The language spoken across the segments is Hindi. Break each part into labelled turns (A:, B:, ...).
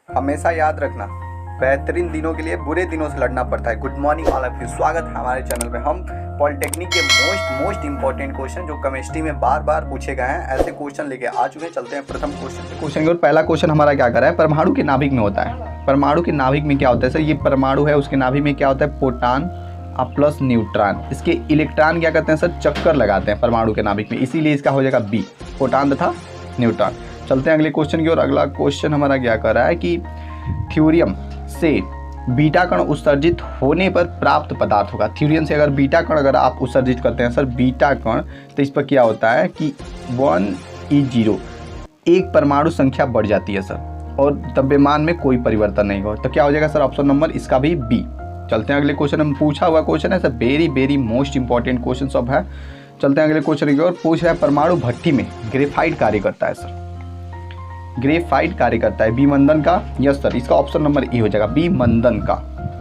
A: हमेशा याद रखना, बेहतरीन दिनों के लिए बुरे दिनों से लड़ना पड़ता है। Good morning all of you, स्वागत है हमारे चैनल में। हम पॉलिटेक्निक के मोस्ट इंपॉर्टेंट क्वेश्चन जो केमिस्ट्री में बार बार पूछे गए हैं, ऐसे क्वेश्चन लेके आ चुके हैं। चलते हैं प्रथम क्वेश्चन की ओर। पहला क्वेश्चन हमारा क्या कर रहा है, परमाणु के नाभिक में होता है। परमाणु के नाभिक में क्या होता है सर? ये परमाणु है, उसके नाभिक में क्या होता है? Proton plus neutron. इसके इलेक्ट्रॉन क्या करते हैं सर? चक्कर लगाते हैं परमाणु के नाभिक में, इसीलिए इसका हो जाएगा बी, प्रोटॉन तथा न्यूट्रॉन। चलते हैं अगले क्वेश्चन की ओर। अगला क्वेश्चन हमारा क्या कर रहा है कि थ्योरियम से बीटा कण उत्सर्जित होने पर प्राप्त पदार्थ होगा। थ्योरियम से अगर बीटा कण अगर आप उत्सर्जित करते हैं सर, बीटा कण, तो इस पर क्या होता है कि 1E0 एक परमाणु संख्या बढ़ जाती है सर, और द्रव्यमान में कोई परिवर्तन नहीं होगा। तो क्या हो जाएगा सर? ऑप्शन नंबर इसका भी बी। चलते हैं अगले क्वेश्चन में। पूछा हुआ क्वेश्चन है sir, very most important question सब है। चलते हैं अगले क्वेश्चन की ओर। पूछ रहा है परमाणु भट्टी में ग्रेफाइट कार्य करता है सर, ग्रेफाइट कार्य करता है बी मंदन का? यस सर, इसका ऑप्शन नंबर ए हो जाएगा, बी मंदन का।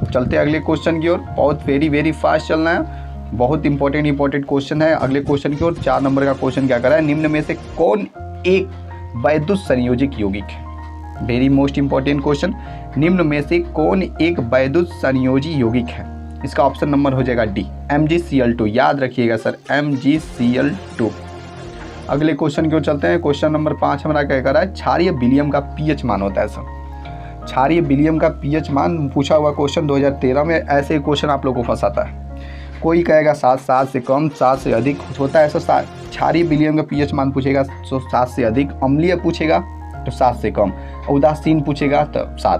A: चलते हैं अगले क्वेश्चन की ओर। बहुत वेरी फास्ट चलना है, बहुत इंपॉर्टेंट क्वेश्चन है। अगले क्वेश्चन की ओर 4 नंबर का क्वेश्चन क्या कर रहा है, निम्न में से कौन एक वैद्युत संयोजक यौगिक है? वेरी मोस्ट इंपॉर्टेंट क्वेश्चन, निम्न में से कौन एक वैद्युत संयोजी यौगिक है? इसका ऑप्शन नंबर हो जाएगा डी, MgCl2। याद रखिएगा सर, MgCl2। अगले क्वेश्चन की ओर चलते हैं। क्वेश्चन नंबर 5 हमारा क्या कर रहा है, क्षारीय विलियम का पीएच मान होता है सर। क्षारीय विलियम का पीएच मान पूछा हुआ क्वेश्चन 2013 में। ऐसे क्वेश्चन आप लोगों को फंसाता है, कोई कहेगा 7 से कम, 7 से अधिक होता है सर। क्षारीय विलियम का पीएच मान पूछेगा तो 7 से अधिक, अम्लीय पूछेगा तो 7 से कम, उदासीन पूछेगा तो 7।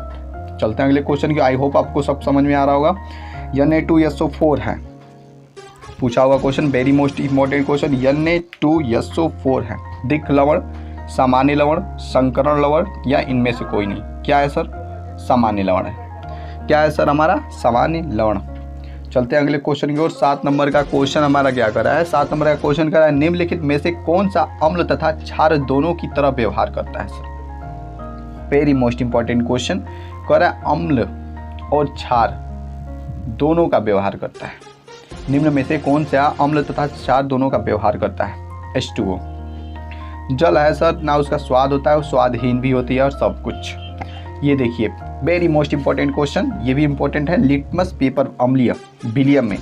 A: चलते हैं अगले क्वेश्चन की। आई होप आपको सब समझ में आ रहा होगा। Na2SO4 है पूछा हुआ question, very most important question. Na2SO4 है दिक् लवण, सामान्य लवण, संकरण लवण, या इनमें से कोई नहीं? क्या है सर? सामान्य लवण है। क्या है सर? हमारा सामान्य लवण। चलते हैं अगले क्वेश्चन की ओर। 7 नंबर का क्वेश्चन हमारा क्या कर रहा है, 7 नंबर का क्वेश्चन कर रहा है, निम्नलिखित में से कौन सा अम्ल तथा क्षार दोनों की तरह व्यवहार करता है sir? Very most important question कर रहा है, अम्ल और क्षार दोनों का व्यवहार करता है। निम्न में से कौन सा अम्ल तथा क्षार दोनों का व्यवहार करता है? H2O। जल है सर, ना उसका स्वाद होता है, वो स्वादहीन भी होती है और सब कुछ। ये देखिए वेरी मोस्ट इंपॉर्टेंट क्वेश्चन, ये भी इंपॉर्टेंट है। लिटमस पेपर अम्लीय विलियम में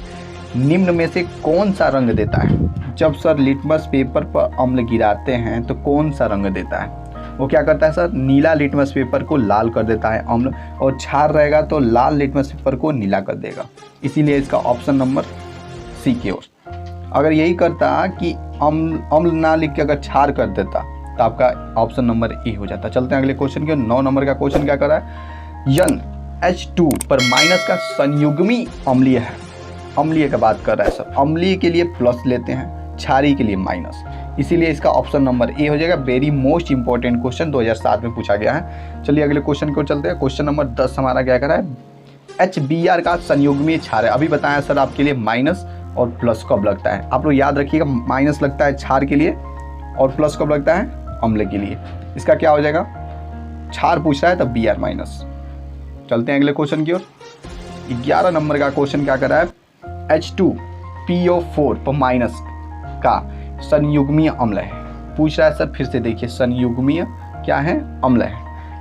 A: निम्न में से कौन सा रंग देता है? जब सर लिटमस पेपर पर अम्ल गिराते हैं तो कौन सा रंग देता है? वो क्या करता है सर? नीला लिटमस पेपर को लाल कर देता है अम्ल, और क्षार रहेगा तो लाल लिटमस पेपर को नीला कर देगा। इसीलिए इसका ऑप्शन नंबर सी की ओर। अगर यही करता कि अम्ल ना लिख के अगर क्षार कर देता तो आपका ऑप्शन नंबर ए हो जाता। चलते हैं अगले क्वेश्चन के। 9 नंबर का क्वेश्चन क्या कर रहा है, NH2 पर माइनस का संयुग्मी अम्लीय है। अम्लीय का बात कर रहा है सर, अम्लीय के लिए प्लस लेते हैं, क्षारीय के लिए माइनस, इसीलिए इसका ऑप्शन नंबर ए हो जाएगा। वेरी मोस्ट इंपॉर्टेंट क्वेश्चन 2007 में पूछा गया है। चलिए अगले क्वेश्चन को चलते हैं। क्वेश्चन नंबर 10 हमारा क्या कर रहा है, HBr का संयुग्मी क्षार है। अभी बताया सर आपके लिए माइनस और प्लस कब लगता है। आप लोग याद रखिएगा, माइनस लगता है क्षार के लिए और प्लस कब लगता है? अम्ल के लिए। इसका क्या हो जाएगा? क्षार पूछ रहा है तब Br माइनस। चलते हैं अगले क्वेश्चन की ओर। 11 नंबर का क्वेश्चन क्या कर रहा है, H2PO4 पर माइनस का संयुग्मीय अम्ल है। पूछ रहा है सर, फिर से देखिए, संयुग्मीय क्या है? अम्ल है,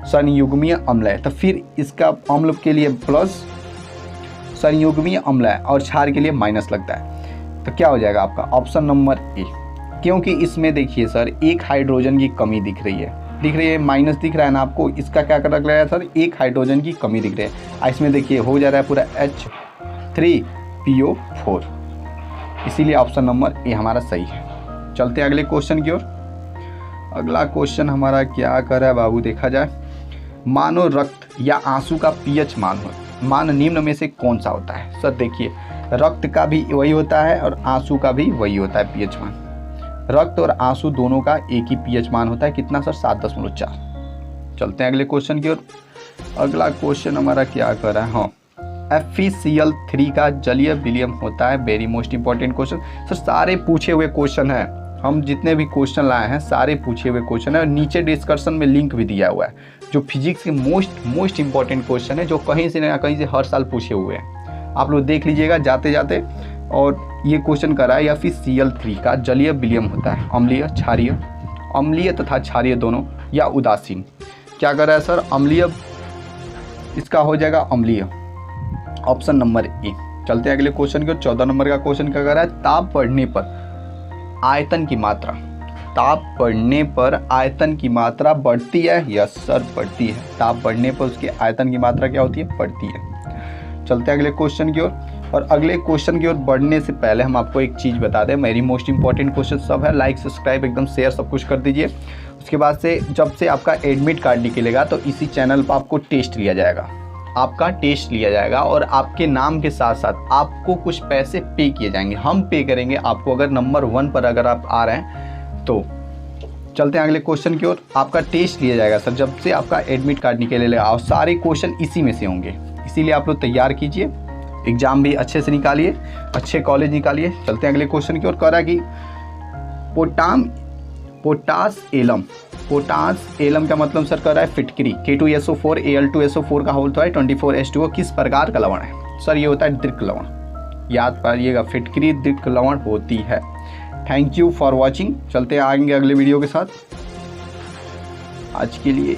A: संयुग्मीय अम्ल है। तो फिर इसका अम्ल के लिए प्लस, संयुग्मीय अम्ल है, और क्षार के लिए माइनस लगता है। तो क्या हो जाएगा आपका ऑप्शन नंबर ए? क्योंकि इसमें देखिए सर, एक हाइड्रोजन की कमी दिख रही है, माइनस दिख रहा है ना आपको। इसका क्या कर रहा है सर, एक हाइड्रोजन की कमी दिख रही है। इसमें देखिए हो जा रहा है पूरा H3PO4, इसीलिए ऑप्शन नंबर ए हमारा सही है। चलते हैं अगले क्वेश्चन की ओर। अगला क्वेश्चन हमारा क्या कर रहा है बाबू, देखा जाए। मानो रक्त या आंसू का पीएच मान निम्न में से कौन सा होता है? सर देखिए, रक्त का भी वही होता है और आंसू का भी वही होता है पीएच मान। रक्त और आंसू दोनों का एक ही पीएच मान होता है। कितना सर? 7.4। चलते हैं अगले क्वेश्चन की ओर। अगला क्वेश्चन हमारा क्या कर रहा है, हाँ, FeCl3 का जलीय विलियम होता है। Very most important question sir, सारे पूछे हुए क्वेश्चन हैं। हम जितने भी क्वेश्चन लाए हैं सारे पूछे हुए क्वेश्चन है, और नीचे डिस्कशन में लिंक भी दिया हुआ है, जो फिजिक्स के मोस्ट इंपॉर्टेंट क्वेश्चन है, जो कहीं से ना कहीं से हर साल पूछे हुए हैं। आप लोग देख लीजिएगा जाते जाते। और ये क्वेश्चन करा है, या फिर Cl3 का जलीय विलियम होता है अम्लीय, क्षारीय, अम्लीय तथा क्षारीय दोनों, या उदासीन। क्या कर रहा है सर, अम्लीय इसका हो जाएगा अम्लीय, ऑप्शन नंबर ए। चलते हैं अगले क्वेश्चन की ओर। 14 नंबर का क्वेश्चन क्या कर रहा है, ताप बढ़ने पर आयतन की मात्रा, ताप बढ़ने पर आयतन की मात्रा बढ़ती है? यस सर बढ़ती है। ताप बढ़ने पर उसकी आयतन की मात्रा क्या होती है? बढ़ती है। चलते हैं अगले क्वेश्चन की ओर। और अगले क्वेश्चन की ओर बढ़ने से पहले हम आपको एक चीज़ बता दें, मेरी मोस्ट इंपॉर्टेंट क्वेश्चन सब है, लाइक सब्सक्राइब एकदम शेयर सब कुछ कर दीजिए। उसके बाद से जब से आपका एडमिट कार्ड निकलेगा तो इसी चैनल पर आपको टेस्ट लिया जाएगा, आपका टेस्ट लिया जाएगा और आपके नाम के साथ साथ आपको कुछ पैसे पे किए जाएंगे, हम पे करेंगे आपको अगर नंबर 1 पर अगर आप आ रहे हैं तो। चलते हैं अगले क्वेश्चन की ओर। आपका टेस्ट लिया जाएगा सर जब से आपका एडमिट कार्ड निकलेगा और सारे क्वेश्चन इसी में से होंगे, इसीलिए आप लोग तैयार कीजिए, एग्जाम भी अच्छे से निकालिए, अच्छे कॉलेज निकालिए। चलते हैं अगले क्वेश्चन की ओर। कह रहा है कि पोटास एलम, पोटास एलम का मतलब सर कह रहा है फिटकरी, K2SO4 Al2SO4 का होल तो है 24H2O किस प्रकार का लवण है? सर ये होता है दृक लवण, याद पाइएगा, फिटकरी दृक लवण होती है। Thank you for watching. चलते आएंगे अगले वीडियो के साथ। आज के लिए